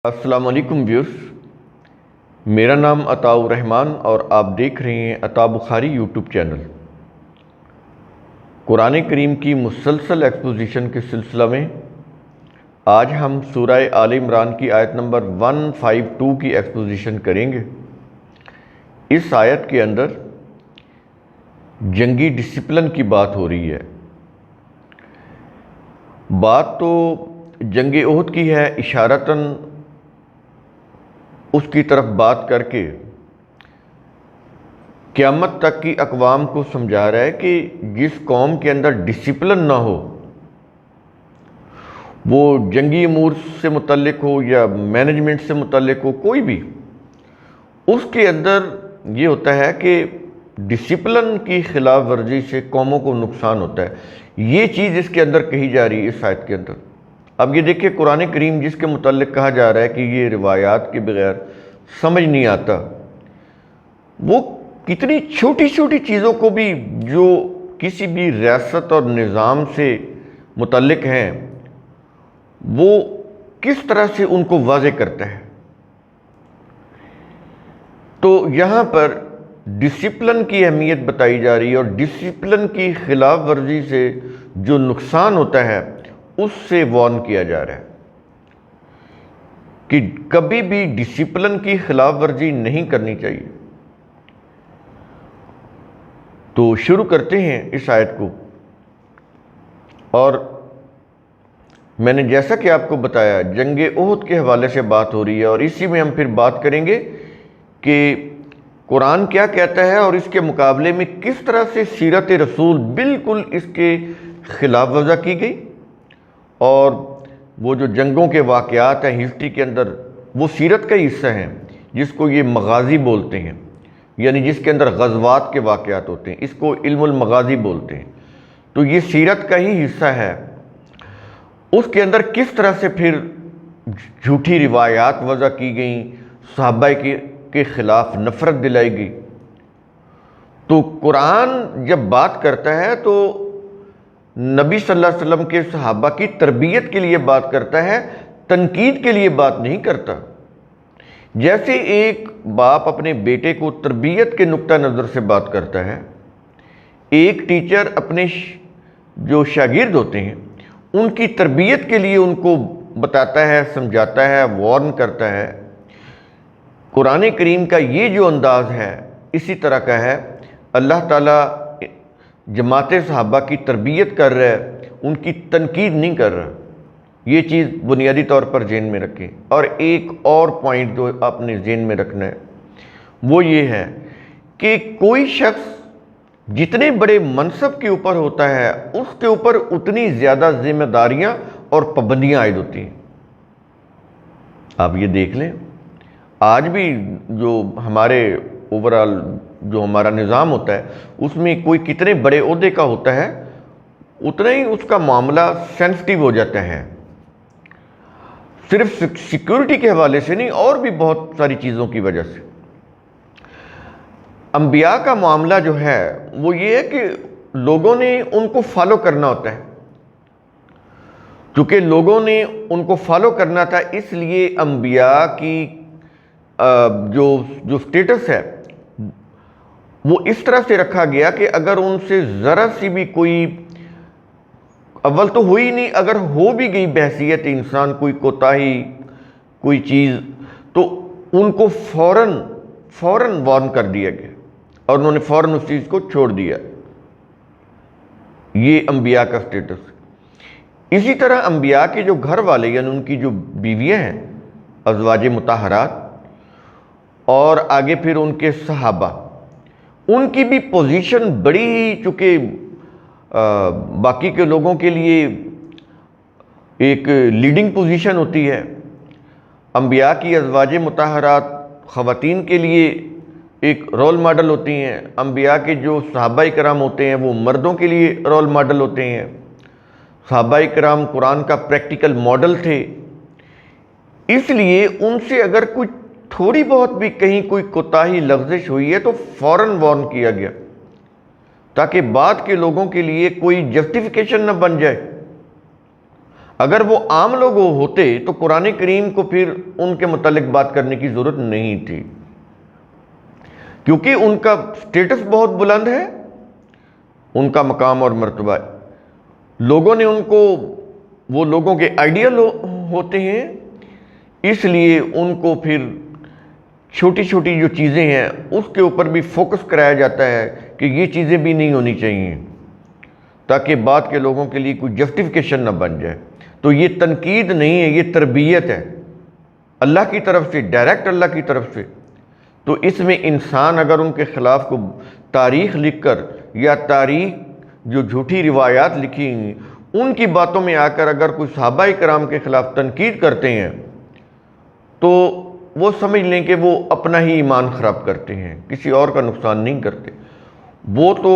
السلام علیکم ویورز، میرا نام عطاء الرحمن اور آپ دیکھ رہے ہیں عطاء بخاری یوٹیوب چینل۔ قرآن کریم کی مسلسل ایکسپوزیشن کے سلسلہ میں آج ہم سورہ آل عمران کی آیت نمبر 152 کی ایکسپوزیشن کریں گے۔ اس آیت کے اندر جنگی ڈسپلن کی بات ہو رہی ہے۔ بات تو جنگ احد کی ہے، اشارتاً اس کی طرف بات کر کے قیامت تک کی اقوام کو سمجھا رہا ہے کہ جس قوم کے اندر ڈسپلن نہ ہو، وہ جنگی امور سے متعلق ہو یا مینجمنٹ سے متعلق ہو، کوئی بھی، اس کے اندر یہ ہوتا ہے کہ ڈسپلن کی خلاف ورزی سے قوموں کو نقصان ہوتا ہے۔ یہ چیز اس کے اندر کہی جا رہی ہے اس آیت کے اندر۔ اب یہ دیکھیں، قرآن کریم جس کے متعلق کہا جا رہا ہے کہ یہ روایات کے بغیر سمجھ نہیں آتا، وہ کتنی چھوٹی چھوٹی چیزوں کو بھی جو کسی بھی ریاست اور نظام سے متعلق ہیں، وہ کس طرح سے ان کو واضح کرتا ہے۔ تو یہاں پر ڈسپلن کی اہمیت بتائی جا رہی ہے، اور ڈسپلن کی خلاف ورزی سے جو نقصان ہوتا ہے اس سے وارن کیا جا رہا ہے کہ کبھی بھی ڈسپلن کی خلاف ورزی نہیں کرنی چاہیے۔ تو شروع کرتے ہیں اس آیت کو، اور میں نے جیسا کہ آپ کو بتایا جنگ احد کے حوالے سے بات ہو رہی ہے، اور اسی میں ہم پھر بات کریں گے کہ قرآن کیا کہتا ہے اور اس کے مقابلے میں کس طرح سے سیرت رسول بالکل اس کے خلاف ورزی کی گئی، اور وہ جو جنگوں کے واقعات ہیں ہسٹری کے اندر، وہ سیرت کا ہی حصہ ہیں، جس کو یہ مغازی بولتے ہیں، یعنی جس کے اندر غزوات کے واقعات ہوتے ہیں، اس کو علم المغازی بولتے ہیں۔ تو یہ سیرت کا ہی حصہ ہے۔ اس کے اندر کس طرح سے پھر جھوٹی روایات وضع کی گئیں، صحابہ کے خلاف نفرت دلائی گئی۔ تو قرآن جب بات کرتا ہے تو نبی صلی اللہ علیہ وسلم کے صحابہ کی تربیت کے لیے بات کرتا ہے، تنقید کے لیے بات نہیں کرتا۔ جیسے ایک باپ اپنے بیٹے کو تربیت کے نقطہ نظر سے بات کرتا ہے، ایک ٹیچر اپنے جو شاگرد ہوتے ہیں ان کی تربیت کے لیے ان کو بتاتا ہے، سمجھاتا ہے، وارن کرتا ہے، قرآن کریم کا یہ جو انداز ہے اسی طرح کا ہے۔ اللہ تعالیٰ جماعت صحابہ کی تربیت کر رہا ہے، ان کی تنقید نہیں کر رہا۔ یہ چیز بنیادی طور پر ذہن میں رکھیں۔ اور ایک اور پوائنٹ جو آپ نے ذہن میں رکھنا ہے وہ یہ ہے کہ کوئی شخص جتنے بڑے منصب کے اوپر ہوتا ہے اس کے اوپر اتنی زیادہ ذمہ داریاں اور پابندیاں عائد ہوتی ہیں۔ آپ یہ دیکھ لیں، آج بھی جو ہمارے اوورال جو ہمارا نظام ہوتا ہے اس میں کوئی کتنے بڑے عہدے کا ہوتا ہے اتنا ہی اس کا معاملہ سینسٹیو ہو جاتا ہے، صرف سیکیورٹی کے حوالے سے نہیں، اور بھی بہت ساری چیزوں کی وجہ سے۔ انبیاء کا معاملہ جو ہے وہ یہ ہے کہ لوگوں نے ان کو فالو کرنا ہوتا ہے۔ چونکہ لوگوں نے ان کو فالو کرنا تھا، اس لیے انبیاء کی جو سٹیٹس ہے وہ اس طرح سے رکھا گیا کہ اگر ان سے ذرا سی بھی کوئی، اول تو ہوئی نہیں، اگر ہو بھی گئی بحیثیت انسان کوئی کوتاہی، کوئی چیز، تو ان کو فوراً وارن کر دیا گیا، اور انہوں نے فوراً اس چیز کو چھوڑ دیا۔ یہ انبیاء کا سٹیٹس۔ اسی طرح انبیاء کے جو گھر والے، یعنی ان کی جو بیویاں ہیں، ازواج مطہرات، اور آگے پھر ان کے صحابہ، ان کی بھی پوزیشن بڑی ہی، چونکہ باقی کے لوگوں کے لیے ایک لیڈنگ پوزیشن ہوتی ہے، انبیاء کی ازواج مطہرات خواتین کے لیے ایک رول ماڈل ہوتی ہیں، انبیاء کے جو صحابہ کرام ہوتے ہیں وہ مردوں کے لیے رول ماڈل ہوتے ہیں۔ صحابہ کرام قرآن کا پریکٹیکل ماڈل تھے، اس لیے ان سے اگر کوئی تھوڑی بہت بھی کہیں کوئی کوتاہی لغزش ہوئی ہے تو فوراً وارن کیا گیا، تاکہ بعد کے لوگوں کے لیے کوئی جسٹیفیکیشن نہ بن جائے۔ اگر وہ عام لوگ ہوتے تو قرآن کریم کو پھر ان کے متعلق بات کرنے کی ضرورت نہیں تھی، کیونکہ ان کا سٹیٹس بہت بلند ہے، ان کا مقام اور مرتبہ ہے، لوگوں نے ان کو، وہ لوگوں کے آئیڈیل ہوتے ہیں، اس لیے ان کو پھر چھوٹی چھوٹی جو چیزیں ہیں اس کے اوپر بھی فوکس کرایا جاتا ہے کہ یہ چیزیں بھی نہیں ہونی چاہیے، تاکہ بعد کے لوگوں کے لیے کوئی جسٹیفیکیشن نہ بن جائے۔ تو یہ تنقید نہیں ہے، یہ تربیت ہے اللہ کی طرف سے، ڈائریکٹ اللہ کی طرف سے۔ تو اس میں انسان اگر ان کے خلاف کو تاریخ لکھ کر یا تاریخ جو جھوٹی روایات لکھی ہیں ان کی باتوں میں آ کر اگر کوئی صحابہ کرام کے خلاف تنقید کرتے ہیں تو وہ سمجھ لیں کہ وہ اپنا ہی ایمان خراب کرتے ہیں، کسی اور کا نقصان نہیں کرتے۔ وہ تو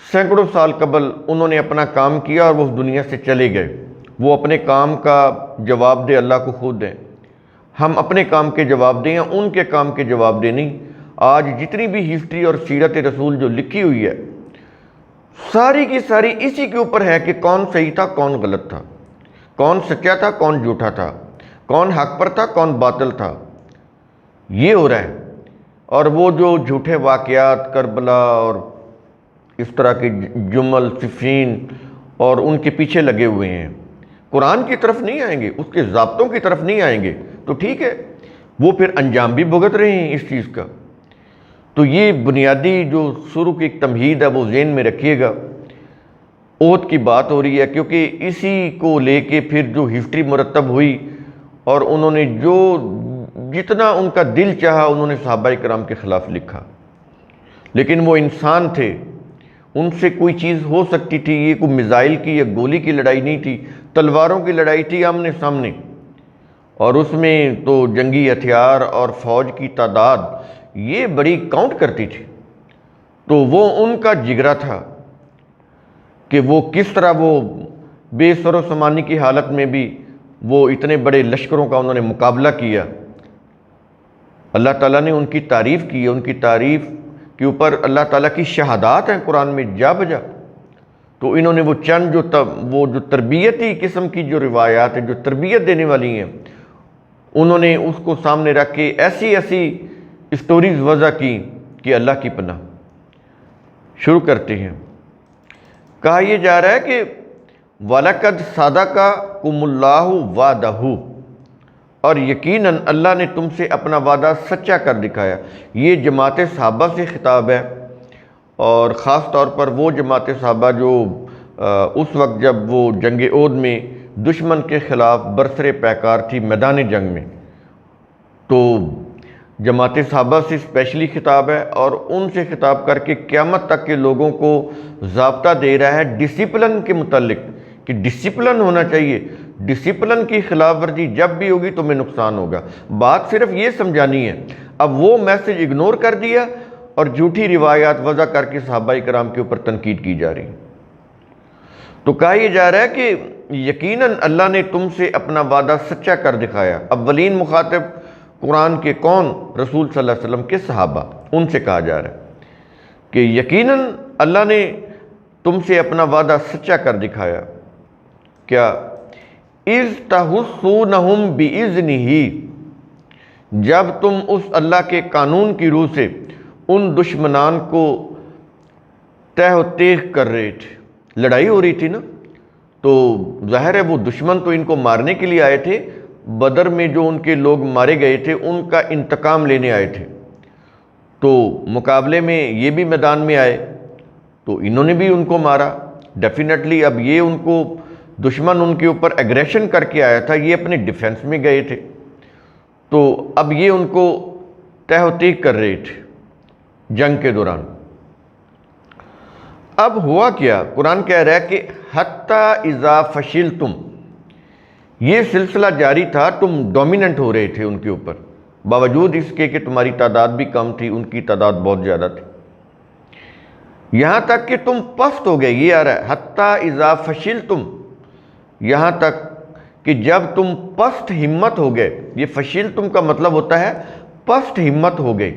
سینکڑوں سال قبل انہوں نے اپنا کام کیا اور وہ اس دنیا سے چلے گئے، وہ اپنے کام کا جواب دے اللہ کو خود دیں، ہم اپنے کام کے جواب دیں یا ان کے کام کے جواب دیں نہیں۔ آج جتنی بھی ہسٹری اور سیرت رسول جو لکھی ہوئی ہے ساری کی ساری اسی کے اوپر ہے کہ کون صحیح تھا کون غلط تھا، کون سچا تھا کون جھوٹا تھا، کون حق پر تھا کون باطل تھا، یہ ہو رہا ہے۔ اور وہ جو جھوٹے واقعات کربلا اور اس طرح کے جمل صفین اور ان کے پیچھے لگے ہوئے ہیں، قرآن کی طرف نہیں آئیں گے، اس کے ضابطوں کی طرف نہیں آئیں گے تو ٹھیک ہے، وہ پھر انجام بھی بھگت رہے ہیں اس چیز کا۔ تو یہ بنیادی جو شروع کی ایک تمہید ہے وہ ذہن میں رکھیے گا۔ احد کی بات ہو رہی ہے کیونکہ اسی کو لے کے پھر جو ہسٹری مرتب ہوئی اور انہوں نے جو جتنا ان کا دل چاہا انہوں نے صحابہ کرام کے خلاف لکھا، لیکن وہ انسان تھے، ان سے کوئی چیز ہو سکتی تھی، یہ کوئی میزائل کی یا گولی کی لڑائی نہیں تھی، تلواروں کی لڑائی تھی آمنے سامنے، اور اس میں تو جنگی ہتھیار اور فوج کی تعداد یہ بڑی کاؤنٹ کرتی تھی۔ تو وہ ان کا جگرا تھا کہ وہ کس طرح وہ بے سر و سامانی کی حالت میں بھی وہ اتنے بڑے لشکروں کا انہوں نے مقابلہ کیا۔ اللہ تعالیٰ نے ان کی تعریف کی ہے، ان کی تعریف کے اوپر اللہ تعالیٰ کی شہادات ہیں قرآن میں جا بجا۔ تو انہوں نے وہ چند جو تربیتی قسم کی جو روایات ہیں جو تربیت دینے والی ہیں انہوں نے اس کو سامنے رکھ کے ایسی اسٹوریز وضع کی کہ اللہ کی پناہ۔ شروع کرتے ہیں۔ کہا یہ جا رہا ہے کہ وَلَقَدْ صَدَقَكُمُ اللَّهُ وَعْدَهُ، اور یقیناً اللہ نے تم سے اپنا وعدہ سچا کر دکھایا۔ یہ جماعت صحابہ سے خطاب ہے، اور خاص طور پر وہ جماعت صحابہ جو اس وقت جب وہ جنگ احد میں دشمن کے خلاف برسر پیکار تھی میدان جنگ میں، تو جماعت صحابہ سے اسپیشلی خطاب ہے اور ان سے خطاب کر کے قیامت تک کے لوگوں کو ضابطہ دے رہا ہے ڈسپلن کے متعلق کہ ڈسپلن ہونا چاہیے، ڈسپلن کی خلاف ورزی جب بھی ہوگی تمہیں نقصان ہوگا۔ بات صرف یہ سمجھانی ہے۔ اب وہ میسج اگنور کر دیا اور جھوٹی روایات وضع کر کے صحابہ کرام کے اوپر تنقید کی جا رہی ہے۔ تو کہا یہ جا رہا ہے کہ یقیناً اللہ نے تم سے اپنا وعدہ سچا کر دکھایا۔ اولین مخاطب قرآن کے کون؟ رسول صلی اللہ علیہ وسلم کے صحابہ، ان سے کہا جا رہا ہے کہ یقیناً اللہ نے تم سے اپنا وعدہ سچا کر دکھایا۔ کیا؟ اِذْ تَحُسُّونَهُمْ بِإِذْنِهِ، جب تم اس اللہ کے قانون کی روح سے ان دشمنان کو تہ و تیغ کر رہے تھے، لڑائی ہو رہی تھی نا، تو ظاہر ہے وہ دشمن تو ان کو مارنے کے لیے آئے تھے، بدر میں جو ان کے لوگ مارے گئے تھے ان کا انتقام لینے آئے تھے، تو مقابلے میں یہ بھی میدان میں آئے تو انہوں نے بھی ان کو مارا ڈیفینیٹلی۔ اب یہ ان کو دشمن ان کے اوپر ایگریشن کر کے آیا تھا، یہ اپنے ڈیفنس میں گئے تھے، تو اب یہ ان کو تہ و تیغ کر رہے تھے جنگ کے دوران۔ اب ہوا کیا؟ قرآن کہہ رہا ہے کہ حتیٰ اذا فشلتم، یہ سلسلہ جاری تھا، تم ڈومیننٹ ہو رہے تھے ان کے اوپر، باوجود اس کے کہ تمہاری تعداد بھی کم تھی، ان کی تعداد بہت زیادہ تھی، یہاں تک کہ تم پست ہو گئے۔ یہ آ رہا ہے حتیٰ اذا فشلتم، یہاں تک کہ جب تم پست ہمت ہو گئے۔ یہ فشلتم کا مطلب ہوتا ہے پست ہمت ہو گئے،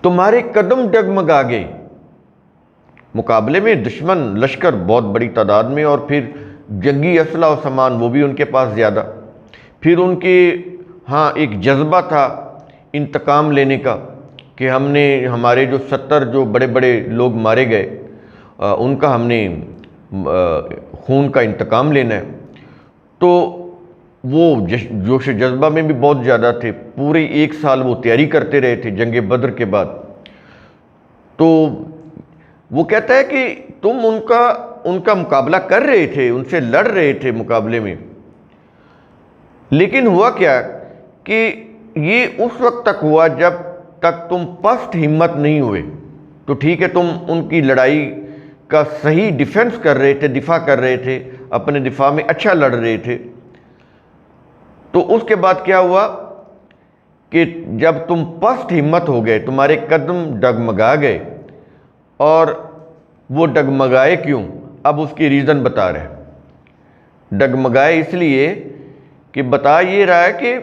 تمہارے قدم ڈگمگا گئے، مقابلے میں دشمن لشکر بہت بڑی تعداد میں، اور پھر جنگی اسلحہ و سامان وہ بھی ان کے پاس زیادہ، پھر ان کے ہاں ایک جذبہ تھا انتقام لینے کا کہ ہم نے ہمارے جو 70 جو بڑے بڑے لوگ مارے گئے ان کا ہم نے خون کا انتقام لینا ہے، تو وہ جوش جذبہ میں بھی بہت زیادہ تھے، پورے 1 سال وہ تیاری کرتے رہے تھے جنگ بدر کے بعد۔ تو وہ کہتا ہے کہ تم ان کا مقابلہ کر رہے تھے، ان سے لڑ رہے تھے مقابلے میں، لیکن ہوا کیا کہ یہ اس وقت تک ہوا جب تک تم پست ہمت نہیں ہوئے۔ تو ٹھیک ہے، تم ان کی لڑائی کا صحیح ڈیفنس کر رہے تھے، دفاع کر رہے تھے، اپنے دفاع میں اچھا لڑ رہے تھے، تو اس کے بعد کیا ہوا کہ جب تم پست ہمت ہو گئے، تمہارے قدم ڈگمگا گئے، اور وہ ڈگمگائے کیوں؟ اب اس کی ریزن بتا رہے، ڈگمگائے اس لیے کہ بتا یہ رہا ہے کہ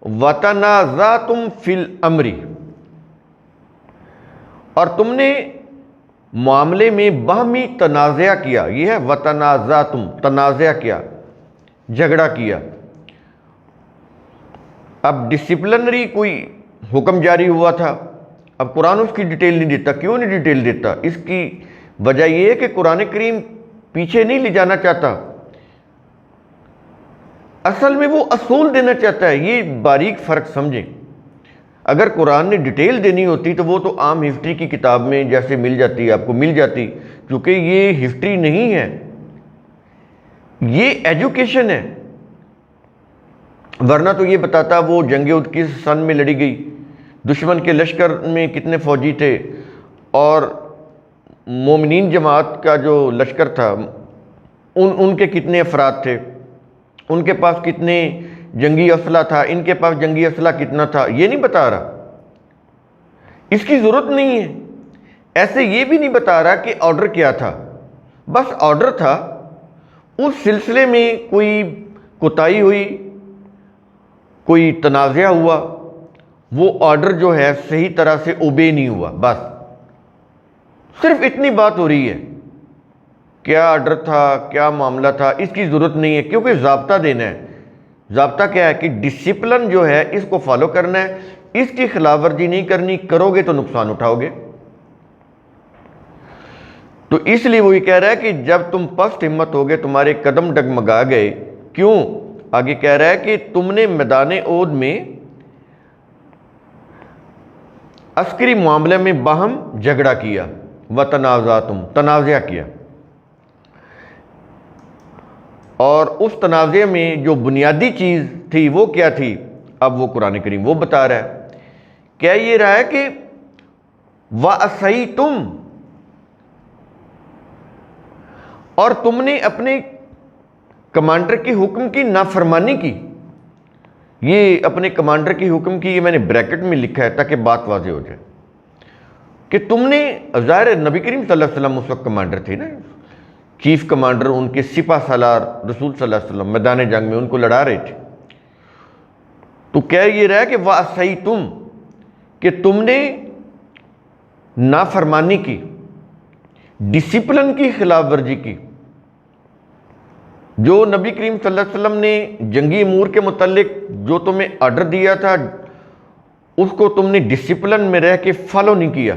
وَتَنَازَعْتُمْ فِي الْأَمْرِ، اور تم نے معاملے میں باہمی تنازع کیا، یہ ہے وَتَنَازَعْتُمْ، تنازع کیا، جھگڑا کیا۔ اب ڈسپلنری کوئی حکم جاری ہوا تھا، اب قرآن اس کی ڈیٹیل نہیں دیتا۔ کیوں نہیں ڈیٹیل دیتا؟ اس کی وجہ یہ ہے کہ قرآن کریم پیچھے نہیں لے جانا چاہتا، اصل میں وہ اصول دینا چاہتا ہے۔ یہ باریک فرق سمجھیں، اگر قرآن نے ڈیٹیل دینی ہوتی تو وہ تو عام ہسٹری کی کتاب میں جیسے مل جاتی، آپ کو مل جاتی، کیونکہ یہ ہسٹری نہیں ہے، یہ ایجوکیشن ہے۔ ورنہ تو یہ بتاتا وہ جنگ احد کس سن میں لڑی گئی، دشمن کے لشکر میں کتنے فوجی تھے، اور مومنین جماعت کا جو لشکر تھا ان کے کتنے افراد تھے، ان کے پاس کتنے جنگی اسلحہ تھا، ان کے پاس جنگی اسلحہ کتنا تھا، یہ نہیں بتا رہا، اس کی ضرورت نہیں ہے۔ ایسے یہ بھی نہیں بتا رہا کہ آرڈر کیا تھا، بس آرڈر تھا، اس سلسلے میں کوئی کوتاہی ہوئی، کوئی تنازع ہوا، وہ آرڈر جو ہے صحیح طرح سے اوبے نہیں ہوا، بس صرف اتنی بات ہو رہی ہے۔ کیا آرڈر تھا، کیا معاملہ تھا، اس کی ضرورت نہیں ہے، کیونکہ ضابطہ دینا ہے۔ ضابطہ کیا ہے کہ ڈسپلن جو ہے اس کو فالو کرنا ہے، اس کی خلاف ورزی نہیں کرنی، کرو گے تو نقصان اٹھاؤ گے۔ تو اس لیے وہ یہ کہہ رہا ہے کہ جب تم پست ہمت ہو گئے، تمہارے قدم ڈگمگا گئے، کیوں؟ آگے کہہ رہا ہے کہ تم نے میدان احد میں عسکری معاملے میں باہم جھگڑا کیا، وَتَنَازَعْتُمْ، تنازع کیا، اور اس تنازع میں جو بنیادی چیز تھی وہ کیا تھی؟ اب وہ قرآن کریم وہ بتا رہا ہے، کیا یہ رہا ہے کہ وَأَسَيْتُمْ، اور تم نے اپنے کمانڈر کی حکم کی نافرمانی کی۔ یہ اپنے کمانڈر کی حکم کی، یہ میں نے بریکٹ میں لکھا ہے تاکہ بات واضح ہو جائے کہ تم نے، ظاہر نبی کریم صلی اللہ علیہ وسلم اس وقت کمانڈر تھے نا، چیف کمانڈر، ان کے سپہ سالار رسول صلی اللہ علیہ وسلم میدان جنگ میں ان کو لڑا رہے تھے، تو کہہ یہ رہا ہے کہ وَأَسَيْتُمْ، کہ تم نے نافرمانی کی، ڈسپلن کی خلاف ورزی کی۔ جو نبی کریم صلی اللہ علیہ وسلم نے جنگی امور کے متعلق جو تمہیں آرڈر دیا تھا، اس کو تم نے ڈسپلن میں رہ کے فالو نہیں کیا،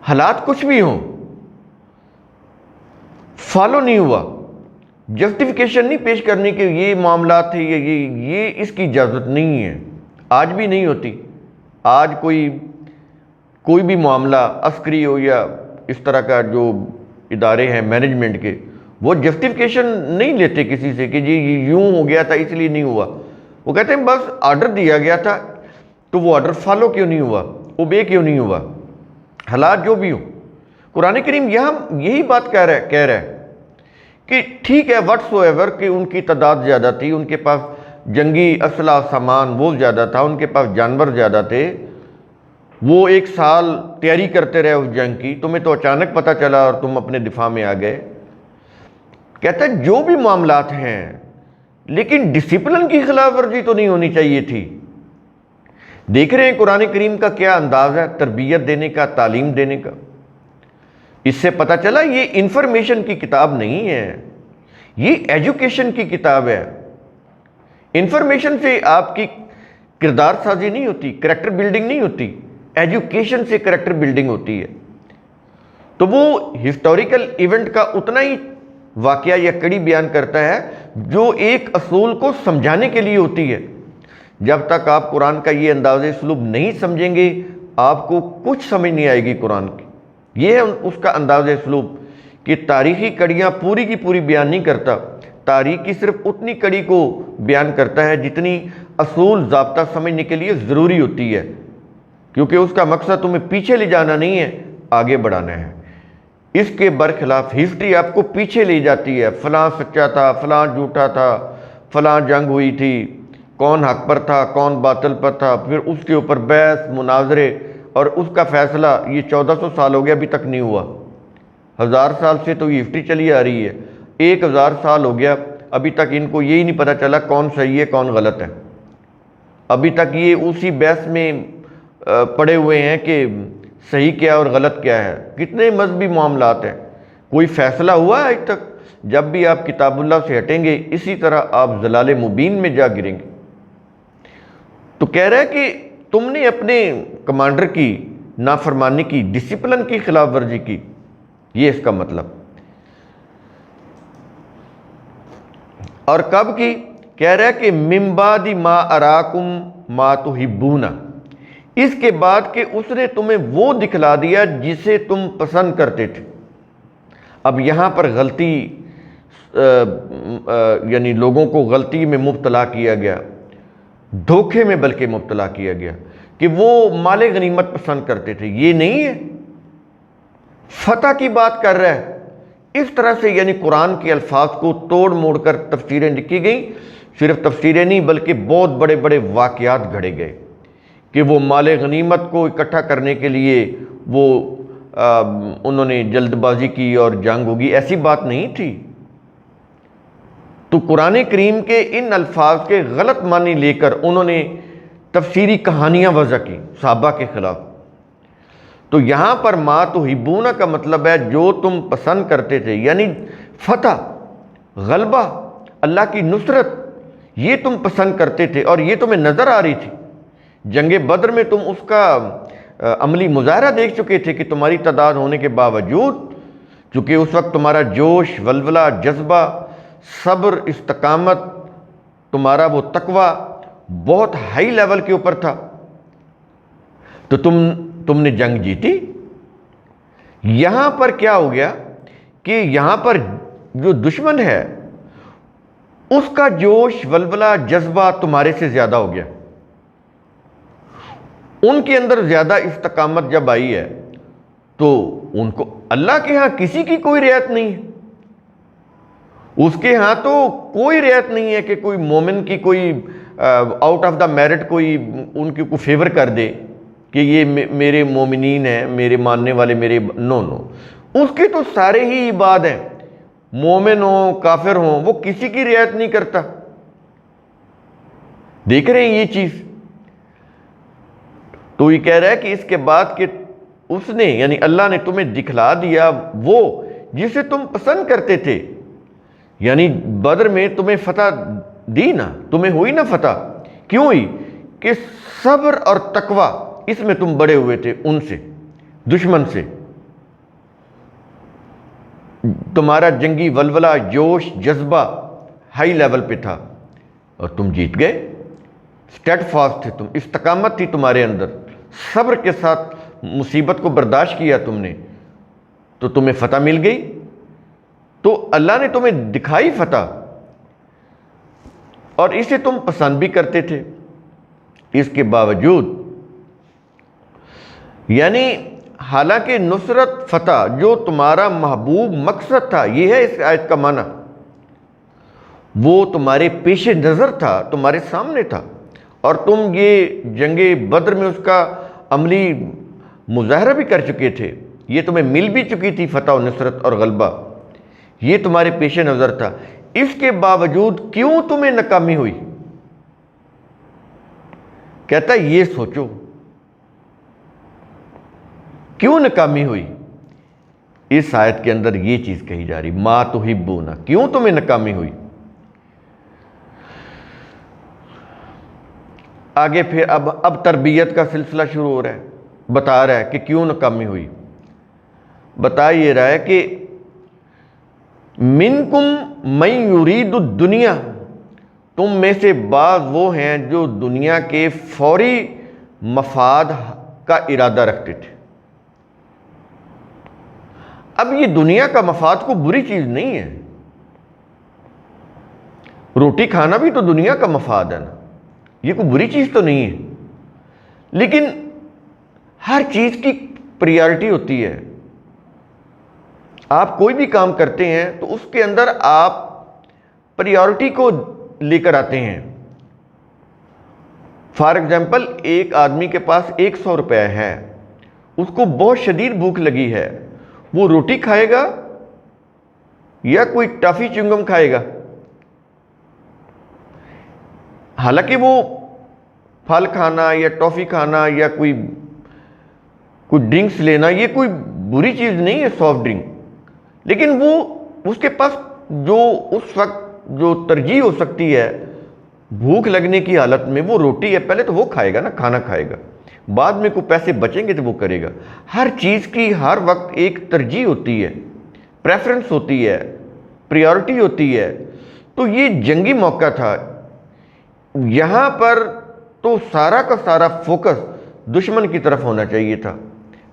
حالات کچھ بھی ہوں، فالو نہیں ہوا، جسٹیفیکیشن نہیں پیش کرنے کے یہ معاملات تھے، یہ اس کی اجازت نہیں ہے، آج بھی نہیں ہوتی۔ آج کوئی بھی معاملہ عسکری ہو یا اس طرح کا جو ادارے ہیں مینجمنٹ کے، وہ جسٹیفیکیشن نہیں لیتے کسی سے کہ جی یوں ہو گیا تھا اس لیے نہیں ہوا، وہ کہتے ہیں بس آرڈر دیا گیا تھا تو وہ آرڈر فالو کیوں نہیں ہوا، اوبے کیوں نہیں ہوا، حالات جو بھی ہوں۔ قرآن کریم یہاں یہی بات کہہ رہا ہے کہ ٹھیک ہے واٹس ایور کہ ان کی تعداد زیادہ تھی، ان کے پاس جنگی اسلحہ سامان وہ زیادہ تھا، ان کے پاس جانور زیادہ تھے، وہ 1 سال تیاری کرتے رہے اس جنگ کی، تمہیں تو اچانک پتہ چلا اور تم اپنے دفاع میں آ گئے۔ کہتا ہے جو بھی معاملات ہیں، لیکن ڈسپلن کی خلاف ورزی تو نہیں ہونی چاہیے تھی۔ دیکھ رہے ہیں قرآن کریم کا کیا انداز ہے تربیت دینے کا، تعلیم دینے کا۔ اس سے پتہ چلا یہ انفارمیشن کی کتاب نہیں ہے، یہ ایجوکیشن کی کتاب ہے۔ انفارمیشن سے آپ کی کردار سازی نہیں ہوتی، کریکٹر بلڈنگ نہیں ہوتی، ایجوکیشن سے کریکٹر بلڈنگ ہوتی ہے۔ تو وہ ہسٹوریکل ایونٹ کا اتنا ہی واقعہ یا کڑی بیان کرتا ہے جو ایک اصول کو سمجھانے کے لیے ہوتی ہے۔ جب تک آپ قرآن کا یہ انداز اسلوب نہیں سمجھیں گے، آپ کو کچھ سمجھ نہیں آئے گی قرآن کی۔ یہ ہے اس کا انداز اسلوب کہ تاریخی کڑیاں پوری کی پوری بیان نہیں کرتا، تاریخ کی صرف اتنی کڑی کو بیان کرتا ہے جتنی اصول ضابطہ سمجھنے کے لیے ضروری ہوتی ہے، کیونکہ اس کا مقصد تمہیں پیچھے لے جانا نہیں ہے، آگے بڑھانا ہے۔ اس کے برخلاف ہسٹری آپ کو پیچھے لے جاتی ہے، فلاں سچا تھا، فلاں جھوٹا تھا، فلاں جنگ ہوئی تھی، کون حق پر تھا، کون باطل پر تھا، پھر اس کے اوپر بحث مناظرے، اور اس کا فیصلہ یہ 1400 سال ہو گیا ابھی تک نہیں ہوا۔ 1000 سال سے تو یہ ہسٹری چلی آ رہی ہے، 1000 سال ہو گیا ابھی تک ان کو یہی نہیں پتہ چلا کون صحیح ہے کون غلط ہے۔ ابھی تک یہ اسی بحث میں پڑے ہوئے ہیں کہ صحیح کیا اور غلط کیا ہے۔ کتنے مذہبی معاملات ہیں، کوئی فیصلہ ہوا ہے آج تک؟ جب بھی آپ کتاب اللہ سے ہٹیں گے اسی طرح آپ ضلال مبین میں جا گریں گے۔ تو کہہ رہا ہے کہ تم نے اپنے کمانڈر کی نافرمانی کی، ڈسپلن کی خلاف ورزی کی، یہ اس کا مطلب۔ اور کب کی؟ کہہ رہا ہے کہ من بعد ما اراکم ما تحبون، اس کے بعد کہ اس نے تمہیں وہ دکھلا دیا جسے تم پسند کرتے تھے۔ اب یہاں پر غلطی یعنی لوگوں کو غلطی میں مبتلا کیا گیا، دھوکے میں بلکہ مبتلا کیا گیا کہ وہ مال غنیمت پسند کرتے تھے۔ یہ نہیں ہے، فتح کی بات کر رہا ہے۔ اس طرح سے یعنی قرآن کے الفاظ کو توڑ موڑ کر تفسیریں لکھی گئیں، صرف تفسیریں نہیں بلکہ بہت بڑے بڑے واقعات گھڑے گئے کہ وہ مال غنیمت کو اکٹھا کرنے کے لیے وہ انہوں نے جلد بازی کی اور جنگ ہوگی، ایسی بات نہیں تھی۔ تو قرآن کریم کے ان الفاظ کے غلط معنی لے کر انہوں نے تفسیری کہانیاں وضع کی صحابہ کے خلاف۔ تو یہاں پر ما تحبون کا مطلب ہے جو تم پسند کرتے تھے، یعنی فتح، غلبہ، اللہ کی نصرت، یہ تم پسند کرتے تھے اور یہ تمہیں نظر آ رہی تھی۔ جنگ بدر میں تم اس کا عملی مظاہرہ دیکھ چکے تھے کہ تمہاری تعداد ہونے کے باوجود، چونکہ اس وقت تمہارا جوش، ولولہ، جذبہ، صبر، استقامت، تمہارا وہ تقوی بہت ہائی لیول کے اوپر تھا، تو تم نے جنگ جیتی۔ یہاں پر کیا ہو گیا کہ یہاں پر جو دشمن ہے اس کا جوش، ولولہ، جذبہ تمہارے سے زیادہ ہو گیا۔ ان کے اندر زیادہ استقامت جب آئی ہے تو ان کو اللہ کے ہاں کسی کی کوئی رعایت نہیں ہے۔ اس کے ہاں تو کوئی رعایت نہیں ہے کہ کوئی مومن کی کوئی آؤٹ آف دا میرٹ کوئی ان کی کوئی فیور کر دے کہ یہ میرے مومنین ہیں، میرے ماننے والے، میرے نو۔ اس کے تو سارے ہی عباد ہیں، مومن ہوں کافر ہوں، وہ کسی کی رعایت نہیں کرتا۔ دیکھ رہے ہیں یہ چیز؟ تو یہ کہہ رہا ہے کہ اس کے بعد کہ اس نے یعنی اللہ نے تمہیں دکھلا دیا وہ جسے تم پسند کرتے تھے، یعنی بدر میں تمہیں فتح دی نا، تمہیں ہوئی نا فتح، کیوں ہوئی؟ کہ صبر اور تقوی اس میں تم بڑے ہوئے تھے، ان سے، دشمن سے۔ تمہارا جنگی ولولہ، جوش، جذبہ ہائی لیول پہ تھا اور تم جیت گئے۔ اسٹیڈ فاسٹ تھے تم، استقامت تھی تمہارے اندر، صبر کے ساتھ مصیبت کو برداشت کیا تم نے، تو تمہیں فتح مل گئی۔ تو اللہ نے تمہیں دکھائی فتح اور اسے تم پسند بھی کرتے تھے۔ اس کے باوجود یعنی حالانکہ نصرت، فتح جو تمہارا محبوب مقصد تھا، یہ ہے اس آیت کا معنی، وہ تمہارے پیش نظر تھا، تمہارے سامنے تھا، اور تم یہ جنگ بدر میں اس کا عملی مظاہرہ بھی کر چکے تھے، یہ تمہیں مل بھی چکی تھی فتح و نصرت اور غلبہ، یہ تمہارے پیش نظر تھا۔ اس کے باوجود کیوں تمہیں ناکامی ہوئی؟ کہتا ہے یہ سوچو، کیوں ناکامی ہوئی؟ اس آیت کے اندر یہ چیز کہی جا رہی، ما تحبون، کیوں تمہیں ناکامی ہوئی؟ آگے پھر اب تربیت کا سلسلہ شروع ہو رہا ہے، بتا رہا ہے کہ کیوں ناکامی ہوئی۔ بتا یہ رہا ہے کہ منکم من یرید الدنیا، تم میں سے بعض وہ ہیں جو دنیا کے فوری مفاد کا ارادہ رکھتے تھے۔ اب یہ دنیا کا مفاد کو بری چیز نہیں ہے، روٹی کھانا بھی تو دنیا کا مفاد ہے نا، یہ کوئی بری چیز تو نہیں ہے، لیکن ہر چیز کی پریارٹی ہوتی ہے۔ آپ کوئی بھی کام کرتے ہیں تو اس کے اندر آپ پریارٹی کو لے کر آتے ہیں۔ فار ایگزامپل، ایک آدمی کے پاس 100 روپے ہے، اس کو بہت شدید بھوک لگی ہے، وہ روٹی کھائے گا یا کوئی ٹافی چنگم کھائے گا؟ حالانکہ وہ پھل کھانا یا ٹافی کھانا یا کوئی ڈرنکس لینا یہ کوئی بری چیز نہیں ہے، سافٹ ڈرنک، لیکن وہ اس کے پاس جو اس وقت جو ترجیح ہو سکتی ہے بھوک لگنے کی حالت میں، وہ روٹی ہے، پہلے تو وہ کھائے گا نا، کھانا کھائے گا، بعد میں کوئی پیسے بچیں گے تو وہ کرے گا۔ ہر چیز کی ہر وقت ایک ترجیح ہوتی ہے، پریفرنس ہوتی ہے، پریارٹی ہوتی ہے۔ تو یہ جنگی موقع تھا، یہاں پر تو سارا کا سارا فوکس دشمن کی طرف ہونا چاہیے تھا،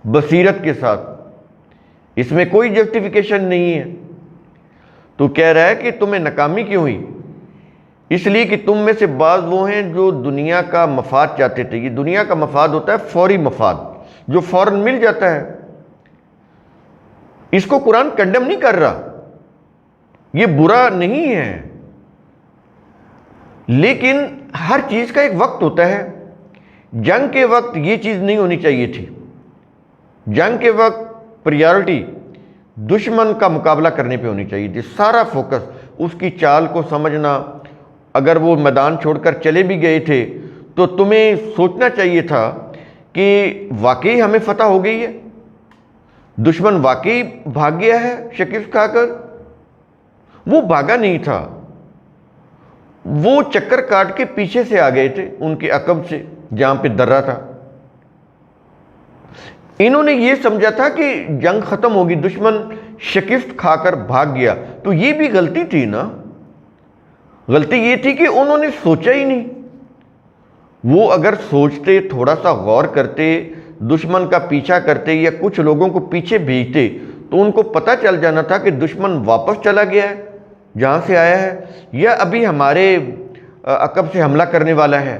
بصیرت کے ساتھ، اس میں کوئی جسٹیفیکیشن نہیں ہے۔ تو کہہ رہا ہے کہ تمہیں ناکامی کیوں ہوئی؟ اس لیے کہ تم میں سے بعض وہ ہیں جو دنیا کا مفاد چاہتے تھے۔ یہ دنیا کا مفاد ہوتا ہے فوری مفاد، جو فوراً مل جاتا ہے۔ اس کو قرآن کنڈم نہیں کر رہا، یہ برا نہیں ہے، لیکن ہر چیز کا ایک وقت ہوتا ہے۔ جنگ کے وقت یہ چیز نہیں ہونی چاہیے تھی۔ جنگ کے وقت پریارٹی دشمن کا مقابلہ کرنے پہ ہونی چاہیے تھی، سارا فوکس اس کی چال کو سمجھنا۔ اگر وہ میدان چھوڑ کر چلے بھی گئے تھے تو تمہیں سوچنا چاہیے تھا کہ واقعی ہمیں فتح ہو گئی ہے، دشمن واقعی بھاگ گیا ہے شکست کھا کر۔ وہ بھاگا نہیں تھا، وہ چکر کاٹ کے پیچھے سے آ گئے تھے، ان کے عقب سے جہاں پہ درہ تھا۔ انہوں نے یہ سمجھا تھا کہ جنگ ختم ہوگی، دشمن شکست کھا کر بھاگ گیا، تو یہ بھی غلطی تھی نا۔ غلطی یہ تھی کہ انہوں نے سوچا ہی نہیں۔ وہ اگر سوچتے، تھوڑا سا غور کرتے، دشمن کا پیچھا کرتے یا کچھ لوگوں کو پیچھے بھیجتے تو ان کو پتہ چل جانا تھا کہ دشمن واپس چلا گیا ہے جہاں سے آیا ہے، یا ابھی ہمارے عقب سے حملہ کرنے والا ہے۔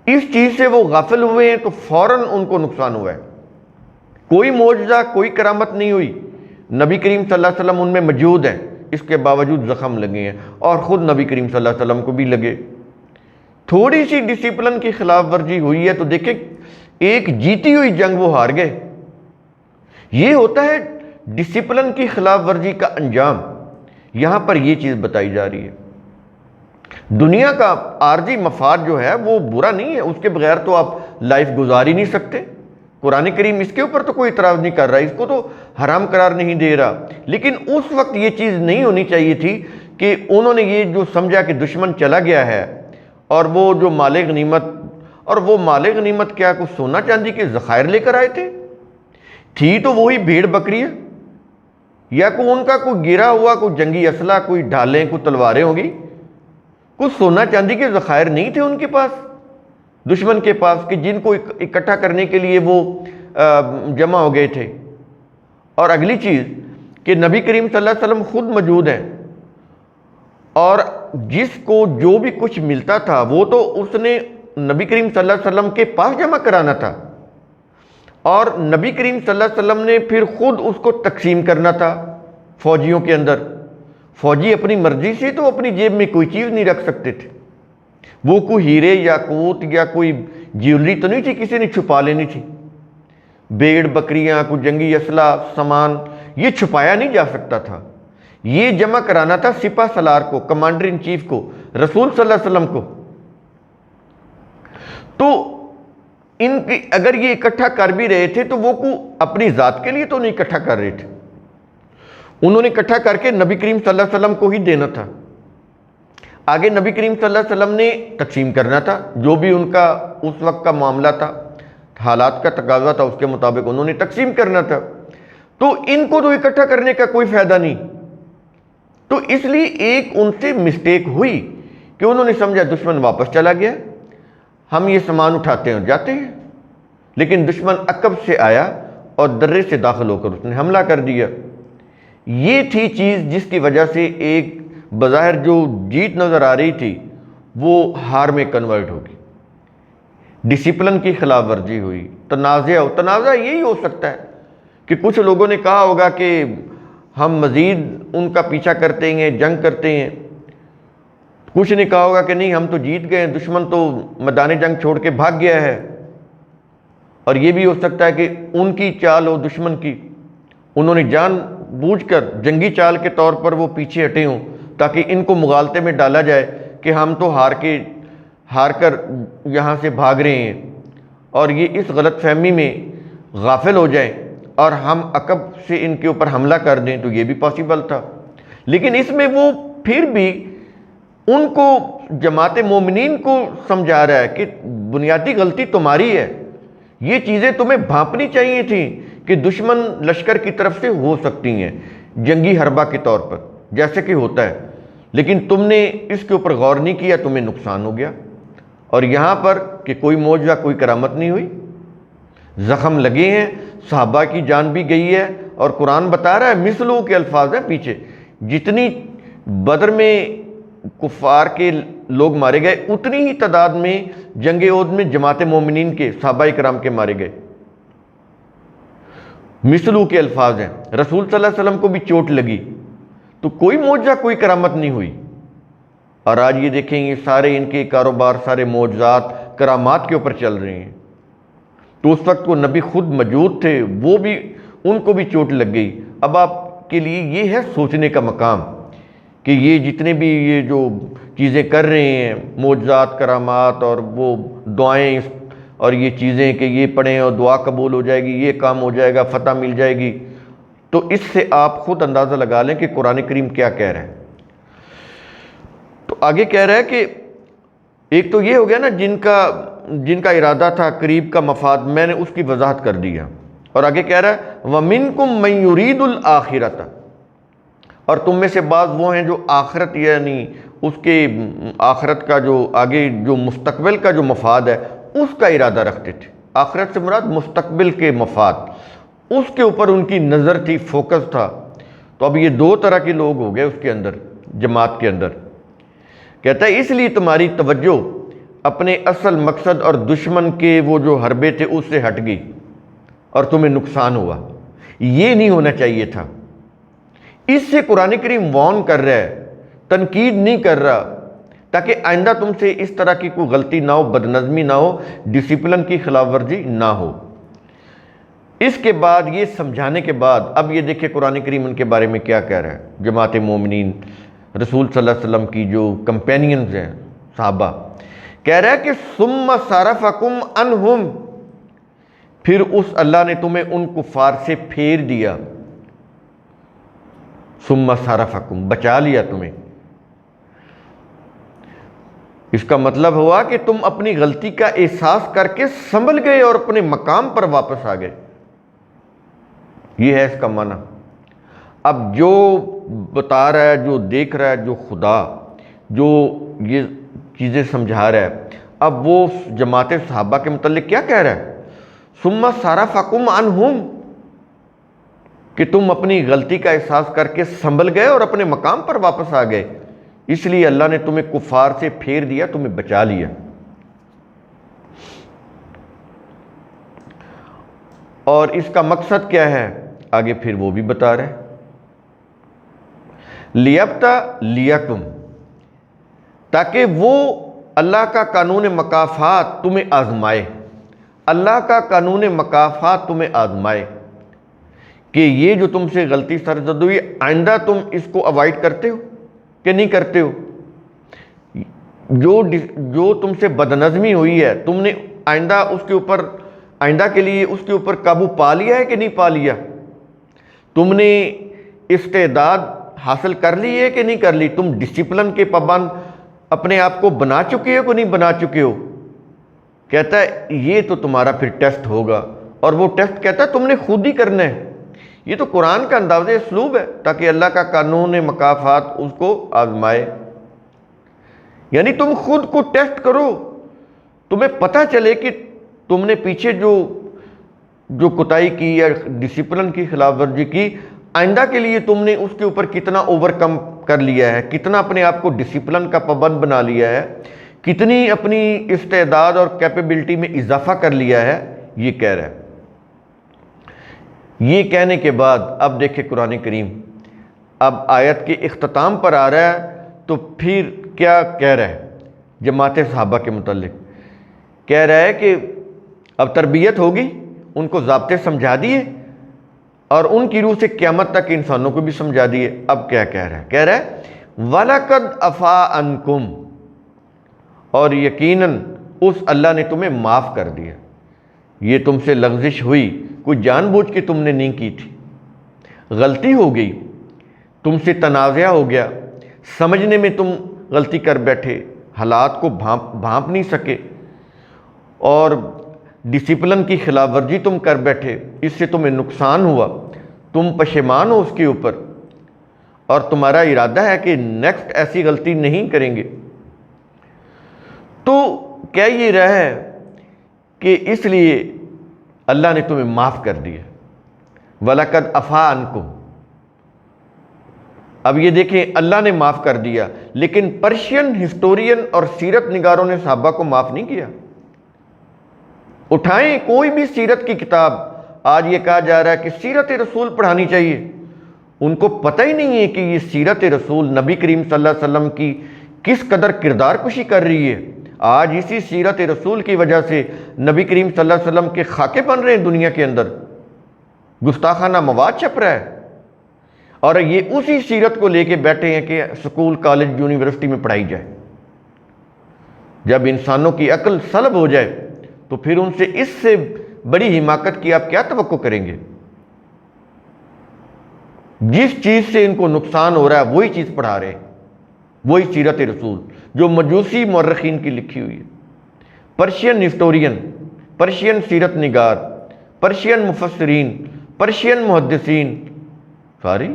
اس چیز سے وہ غافل ہوئے ہیں تو فوراً ان کو نقصان ہوا ہے۔ کوئی معجزہ، کوئی کرامت نہیں ہوئی، نبی کریم صلی اللہ علیہ وسلم ان میں موجود ہیں، اس کے باوجود زخم لگے ہیں، اور خود نبی کریم صلی اللہ علیہ وسلم کو بھی لگے۔ تھوڑی سی ڈسپلن کی خلاف ورزی ہوئی ہے تو دیکھیں ایک جیتی ہوئی جنگ وہ ہار گئے۔ یہ ہوتا ہے ڈسپلن کی خلاف ورزی کا انجام۔ یہاں پر یہ چیز بتائی جا رہی ہے۔ دنیا کا عارضی مفاد جو ہے وہ برا نہیں ہے، اس کے بغیر تو آپ لائف گزار ہی نہیں سکتے۔ قرآن کریم اس کے اوپر تو کوئی اعتراض نہیں کر رہا، اس کو تو حرام قرار نہیں دے رہا، لیکن اس وقت یہ چیز نہیں ہونی چاہیے تھی کہ انہوں نے یہ جو سمجھا کہ دشمن چلا گیا ہے اور وہ جو مال غنیمت، اور وہ مال غنیمت کیا کچھ سونا چاندی کے ذخائر لے کر آئے تھی تو وہی بھیڑ بکریاں، یا کوئی ان کا کوئی گرا ہوا کوئی جنگی اسلحہ، کوئی ڈھالیں، کوئی تلواریں ہوگی، کچھ سونا چاندی کے ذخائر نہیں تھے ان کے پاس، دشمن کے پاس، کہ جن کو اکٹھا کرنے کے لیے وہ جمع ہو گئے تھے۔ اور اگلی چیز کہ نبی کریم صلی اللہ علیہ وسلم خود موجود ہیں، اور جس کو جو بھی کچھ ملتا تھا وہ تو اس نے نبی کریم صلی اللہ علیہ وسلم کے پاس جمع کرانا تھا، اور نبی کریم صلی اللہ علیہ وسلم نے پھر خود اس کو تقسیم کرنا تھا فوجیوں کے اندر۔ فوجی اپنی مرضی سے تو اپنی جیب میں کوئی چیز نہیں رکھ سکتے تھے، وہ کوئی ہیرے یا کوت یا کوئی جیولری تو نہیں تھی کسی نے چھپا لینی تھی۔ بھیڑ بکریاں، کوئی جنگی اسلحہ، سامان، یہ چھپایا نہیں جا سکتا تھا، یہ جمع کرانا تھا سپہ سالار کو، کمانڈر ان چیف کو، رسول صلی اللہ علیہ وسلم کو۔ تو ان کی اگر یہ اکٹھا کر بھی رہے تھے تو وہ اپنی ذات کے لیے تو نہیں اکٹھا کر رہے تھے، انہوں نے اکٹھا کر کے نبی کریم صلی اللہ علیہ وسلم کو ہی دینا تھا، آگے نبی کریم صلی اللہ علیہ وسلم نے تقسیم کرنا تھا، جو بھی ان کا اس وقت کا معاملہ تھا، حالات کا تقاضا تھا، اس کے مطابق انہوں نے تقسیم کرنا تھا، تو ان کو تو اکٹھا کرنے کا کوئی فائدہ نہیں۔ تو اس لیے ایک ان سے مسٹیک ہوئی کہ انہوں نے سمجھا دشمن واپس چلا گیا، ہم یہ سامان اٹھاتے ہیں اور جاتے ہیں، لیکن دشمن عقب سے آیا اور درے سے داخل ہو کر اس نے حملہ کر دیا۔ یہ تھی چیز جس کی وجہ سے ایک بظاہر جو جیت نظر آ رہی تھی وہ ہار میں کنورٹ ہوگی، ڈسپلن کی خلاف ورزی ہوئی، تنازع یہی ہو سکتا ہے کہ کچھ لوگوں نے کہا ہوگا کہ ہم مزید ان کا پیچھا کرتے ہیں، جنگ کرتے ہیں، کچھ نے کہا ہوگا کہ نہیں ہم تو جیت گئے، دشمن تو میدان جنگ چھوڑ کے بھاگ گیا ہے، اور یہ بھی ہو سکتا ہے کہ ان کی چال ہو دشمن کی، انہوں نے جان بوجھ کر جنگی چال کے طور پر وہ پیچھے ہٹے ہوں تاکہ ان کو مغالطے میں ڈالا جائے کہ ہم تو ہار کر یہاں سے بھاگ رہے ہیں، اور یہ اس غلط فہمی میں غافل ہو جائیں اور ہم عقب سے ان کے اوپر حملہ کر دیں، تو یہ بھی پاسبل تھا۔ لیکن اس میں وہ پھر بھی ان کو، جماعت مومنین کو سمجھا رہا ہے کہ بنیادی غلطی تمہاری ہے، یہ چیزیں تمہیں بھانپنی چاہیے تھیں کہ دشمن لشکر کی طرف سے ہو سکتی ہیں جنگی حربہ کے طور پر، جیسے کہ ہوتا ہے، لیکن تم نے اس کے اوپر غور نہیں کیا، تمہیں نقصان ہو گیا۔ اور یہاں پر کہ کوئی معجزہ، کوئی کرامت نہیں ہوئی، زخم لگے ہیں، صحابہ کی جان بھی گئی ہے، اور قرآن بتا رہا ہے، مثلوں کے الفاظ ہیں پیچھے، جتنی بدر میں کفار کے لوگ مارے گئے اتنی ہی تعداد میں جنگ احد میں جماعت مومنین کے صحابہ کرام کے مارے گئے، مثلوں کے الفاظ ہیں۔ رسول صلی اللہ علیہ وسلم کو بھی چوٹ لگی، تو کوئی معجزہ، کوئی کرامت نہیں ہوئی، اور آج یہ دیکھیں یہ سارے ان کے کاروبار سارے معجزات کرامات کے اوپر چل رہے ہیں۔ تو اس وقت وہ نبی خود موجود تھے، وہ بھی، ان کو بھی چوٹ لگ گئی۔ اب آپ کے لیے یہ ہے سوچنے کا مقام کہ یہ جتنے بھی یہ جو چیزیں کر رہے ہیں، معجزات، کرامات، اور وہ دعائیں اور یہ چیزیں کہ یہ پڑھیں اور دعا قبول ہو جائے گی، یہ کام ہو جائے گا، فتح مل جائے گی، تو اس سے آپ خود اندازہ لگا لیں کہ قرآن کریم کیا کہہ رہا ہے۔ تو آگے کہہ رہا ہے کہ ایک تو یہ ہو گیا نا جن کا ارادہ تھا قریب کا مفاد، میں نے اس کی وضاحت کر دیا، اور آگے کہہ رہا ہے وَمِنْكُمْ مَنْ يُرِيدُ الْآخِرَةَ، اور تم میں سے بعض وہ ہیں جو آخرت، یعنی اس کے آخرت کا جو آگے جو مستقبل کا جو مفاد ہے اس کا ارادہ رکھتے تھے۔ آخرت سے مراد مستقبل کے مفاد، اس کے اوپر ان کی نظر تھی، فوکس تھا۔ تو اب یہ دو طرح کے لوگ ہو گئے اس کے اندر، جماعت کے اندر۔ کہتا ہے اس لیے تمہاری توجہ اپنے اصل مقصد اور دشمن کے وہ جو حربے تھے اس سے ہٹ گئی اور تمہیں نقصان ہوا، یہ نہیں ہونا چاہیے تھا۔ اس سے قرآن کریم وارن کر رہا ہے، تنقید نہیں کر رہا، تاکہ آئندہ تم سے اس طرح کی کوئی غلطی نہ ہو، بدنظمی نہ ہو، ڈسپلن کی خلاف ورزی نہ ہو۔ اس کے بعد یہ سمجھانے کے بعد اب یہ دیکھیں قرآن کریم ان کے بارے میں کیا کہہ رہا ہے۔ جماعت مومنین، رسول صلی اللہ علیہ وسلم کی جو کمپینینز ہیں، صحابہ، کہہ رہا ہے کہ ثم صرفکم عنہم، پھر اس اللہ نے تمہیں ان کفار سے پھیر دیا، ثم صرفکم، بچا لیا تمہیں۔ اس کا مطلب ہوا کہ تم اپنی غلطی کا احساس کر کے سنبھل گئے اور اپنے مقام پر واپس آ گئے، یہ ہے اس کا معنی۔ اب جو بتا رہا ہے، جو دیکھ رہا ہے، جو خدا جو یہ چیزیں سمجھا رہا ہے، اب وہ جماعت صحابہ کے متعلق کیا کہہ رہا ہے؟ ثم صرفکم عنہم، کہ تم اپنی غلطی کا احساس کر کے سنبھل گئے اور اپنے مقام پر واپس آ گئے، اس لیے اللہ نے تمہیں کفار سے پھیر دیا، تمہیں بچا لیا۔ اور اس کا مقصد کیا ہے آگے پھر وہ بھی بتا رہے، لِيَبْتَلِيَكُمْ، تاکہ وہ اللہ کا قانون مکافات تمہیں آزمائے، اللہ کا قانون مکافات تمہیں آزمائے کہ یہ جو تم سے غلطی سرزد ہوئی، آئندہ تم اس کو اوائڈ کرتے ہو کہ نہیں کرتے ہو؟ جو تم سے بدنظمی ہوئی ہے، تم نے آئندہ کے لیے اس کے اوپر قابو پا لیا ہے کہ نہیں پا لیا؟ تم نے استعداد حاصل کر لی ہے کہ نہیں کر لی؟ تم ڈسپلن کے پابند اپنے آپ کو بنا چکے ہو کہ نہیں بنا چکے ہو؟ کہتا ہے یہ تو تمہارا پھر ٹیسٹ ہوگا، اور وہ ٹیسٹ کہتا ہے تم نے خود ہی کرنا ہے۔ یہ تو قرآن کا انداز اسلوب ہے تاکہ اللہ کا قانون مکافات اس کو آزمائے، یعنی تم خود کو ٹیسٹ کرو، تمہیں پتہ چلے کہ تم نے پیچھے جو کوتاہی کی یا ڈسپلن کی خلاف ورزی کی، آئندہ کے لیے تم نے اس کے اوپر کتنا اوورکم کر لیا ہے، کتنا اپنے آپ کو ڈسپلن کا پابند بنا لیا ہے، کتنی اپنی استعداد اور کیپیبلٹی میں اضافہ کر لیا ہے، یہ کہہ رہا ہے۔ یہ کہنے کے بعد اب دیکھیں قرآن کریم اب آیت کے اختتام پر آ رہا ہے، تو پھر کیا کہہ رہا ہے جماعت صحابہ کے متعلق؟ کہہ رہا ہے کہ اب تربیت ہوگی، ان کو ضابطے سمجھا دیے، اور ان کی روح سے قیامت تک انسانوں کو بھی سمجھا دیے۔ اب کیا کہہ رہا ہے؟ کہہ رہا ہے وَلَقَدْ عَفَا عَنْكُمْ، اور یقیناً اس اللہ نے تمہیں معاف کر دیا۔ یہ تم سے لغزش ہوئی، کوئی جان بوجھ کے تم نے نہیں کی تھی، غلطی ہو گئی، تم سے تنازعہ ہو گیا، سمجھنے میں تم غلطی کر بیٹھے، حالات کو بھانپ نہیں سکے، اور ڈسپلن کی خلاف ورزی تم کر بیٹھے، اس سے تمہیں نقصان ہوا، تم پشیمان ہو اس کے اوپر، اور تمہارا ارادہ ہے کہ نیکسٹ ایسی غلطی نہیں کریں گے۔ تو کہہ یہ رہا ہے کہ اس لیے اللہ نے تمہیں معاف کر دیا، وَلَقَدْ عَفَا عَنْكُمْ۔ اب یہ دیکھیں اللہ نے معاف کر دیا، لیکن پرشین ہسٹورین اور سیرت نگاروں نے صحابہ کو معاف نہیں کیا۔ اٹھائیں کوئی بھی سیرت کی کتاب، آج یہ کہا جا رہا ہے کہ سیرت رسول پڑھانی چاہیے، ان کو پتہ ہی نہیں ہے کہ یہ سیرت رسول نبی کریم صلی اللہ علیہ وسلم کی کس قدر کردار کشی کر رہی ہے۔ آج اسی سیرت رسول کی وجہ سے نبی کریم صلی اللہ علیہ وسلم کے خاکے بن رہے ہیں دنیا کے اندر، گستاخانہ مواد چھپ رہا ہے، اور یہ اسی سیرت کو لے کے بیٹھے ہیں کہ سکول، کالج، یونیورسٹی میں پڑھائی جائے۔ جب انسانوں کی عقل سلب ہو جائے تو پھر ان سے اس سے بڑی حماقت کی آپ کیا توقع کریں گے؟ جس چیز سے ان کو نقصان ہو رہا ہے وہی چیز پڑھا رہے ہیں، وہی سیرت رسول جو مجوسی مورخین کی لکھی ہوئی ہے، پرشین ہسٹورین، پرشین سیرت نگار، پرشین مفسرین، پرشین محدثین، ساری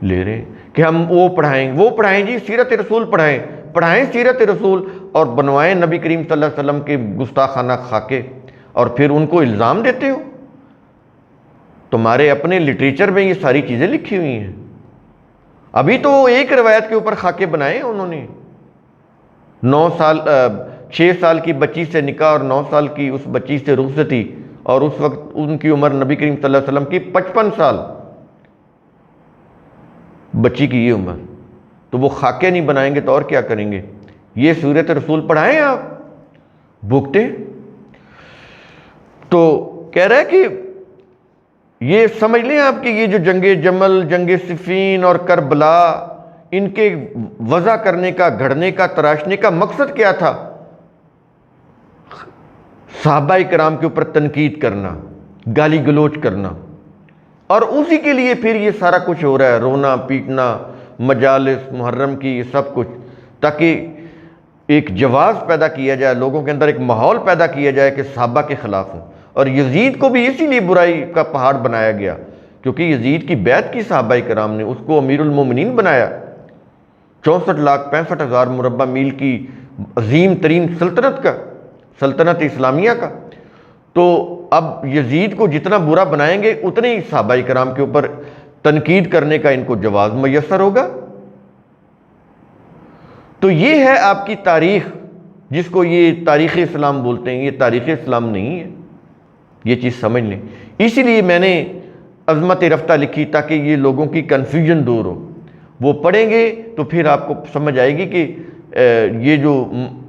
لے رہے کہ ہم وہ پڑھائیں جی، سیرت رسول پڑھائیں سیرت رسول، اور بنوائیں نبی کریم صلی اللہ علیہ وسلم کے گستاخانہ خاکے، اور پھر ان کو الزام دیتے ہو۔ تمہارے اپنے لٹریچر میں یہ ساری چیزیں لکھی ہوئی ہیں، ابھی تو ایک روایت کے اوپر خاکے بنائے انہوں نے، 6 سال کی بچی سے نکاح اور 9 سال کی اس بچی سے رخصتی، اور اس وقت ان کی عمر نبی کریم صلی اللہ علیہ وسلم کی 55 سال، بچی کی یہ عمر، تو وہ خاکے نہیں بنائیں گے تو اور کیا کریں گے؟ یہ سیرت رسول پڑھائیں آپ، بھوکتے۔ تو کہہ رہا ہے کہ یہ سمجھ لیں آپ کہ یہ جو جنگ جمل، جنگ صفین اور کربلا، ان کے وضع کرنے کا، گھڑنے کا، تراشنے کا مقصد کیا تھا؟ صحابہ کرام کے اوپر تنقید کرنا، گالی گلوچ کرنا، اور اسی کے لیے پھر یہ سارا کچھ ہو رہا ہے، رونا پیٹنا، مجالس محرم کی، یہ سب کچھ، تاکہ ایک جواز پیدا کیا جائے، لوگوں کے اندر ایک ماحول پیدا کیا جائے کہ صحابہ کے خلاف ہوں۔ اور یزید کو بھی اسی لیے برائی کا پہاڑ بنایا گیا، کیونکہ یزید کی بیعت کی صحابہ کرام نے، اس کو امیر المومنین بنایا، 64,65,000 مربع میل کی عظیم ترین سلطنت اسلامیہ کا۔ تو اب یزید کو جتنا برا بنائیں گے اتنے ہی صحابہ کرام کے اوپر تنقید کرنے کا ان کو جواز میسر ہوگا۔ تو یہ ہے آپ کی تاریخ، جس کو یہ تاریخ اسلام بولتے ہیں، یہ تاریخ اسلام نہیں ہے، یہ چیز سمجھ لیں۔ اسی لیے میں نے عظمت رفتہ لکھی تاکہ یہ لوگوں کی کنفیوژن دور ہو، وہ پڑھیں گے تو پھر آپ کو سمجھ آئے گی کہ یہ جو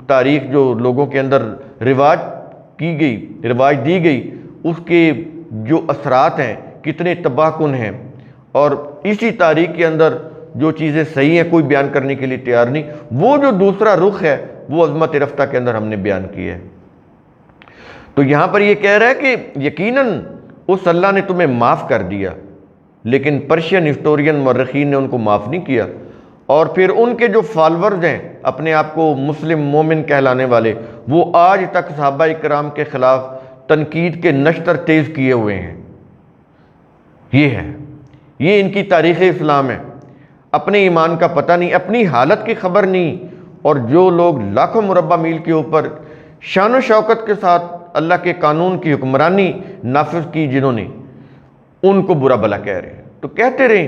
تاریخ جو لوگوں کے اندر رواج دی گئی، اس کے جو اثرات ہیں کتنے تباہ کن ہیں، اور اسی تاریخ کے اندر جو چیزیں صحیح ہیں کوئی بیان کرنے کے لیے تیار نہیں. وہ جو دوسرا رخ ہے وہ عظمت رفتہ کے اندر ہم نے بیان کیا ہے. تو یہاں پر یہ کہہ رہا ہے کہ یقیناً اس اللہ نے تمہیں معاف کر دیا، لیکن پرشین ہسٹورین مورخین نے ان کو معاف نہیں کیا. اور پھر ان کے جو فالورز ہیں اپنے آپ کو مسلم مومن کہلانے والے، وہ آج تک صحابہ اکرام کے خلاف تنقید کے نشتر تیز کیے ہوئے ہیں. یہ ان کی تاریخ اسلام ہے. اپنے ایمان کا پتہ نہیں، اپنی حالت کی خبر نہیں، اور جو لوگ لاکھوں مربع میل کے اوپر شان و شوکت کے ساتھ اللہ کے قانون کی حکمرانی نافذ کی جنہوں نے، ان کو برا بھلا کہہ رہے ہیں. تو کہتے رہیں،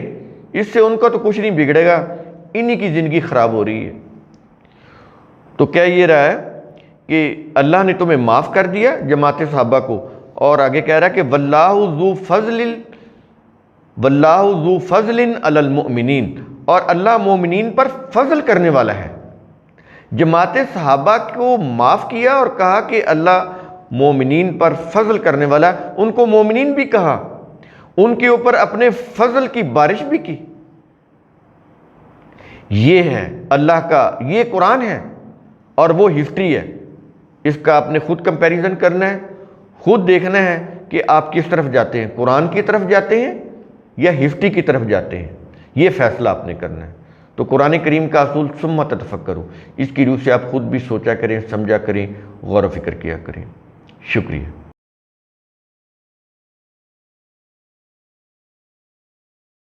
اس سے ان کا تو کچھ نہیں بگڑے گا، انہی کی زندگی خراب ہو رہی ہے. تو کہہ یہ رہا ہے کہ اللہ نے تمہیں معاف کر دیا جماعت صحابہ کو، اور آگے کہہ رہا ہے کہ واللہ ذو فضل علی المؤمنین، اور اللہ مومنین پر فضل کرنے والا ہے. جماعت صحابہ کو معاف کیا اور کہا کہ اللہ مومنین پر فضل کرنے والا ہے. ان کو مومنین بھی کہا، ان کے اوپر اپنے فضل کی بارش بھی کی. یہ ہے اللہ کا، یہ قرآن ہے اور وہ ہسٹری ہے. اس کا آپ نے خود کمپیریزن کرنا ہے، خود دیکھنا ہے کہ آپ کس طرف جاتے ہیں، قرآن کی طرف جاتے ہیں یا ہسٹری کی طرف جاتے ہیں. یہ فیصلہ آپ نے کرنا ہے. تو قرآن کریم کا اصول ثم تتفکروا، اس کی روح سے آپ خود بھی سوچا کریں، سمجھا کریں، غور و فکر کیا کریں. شکریہ.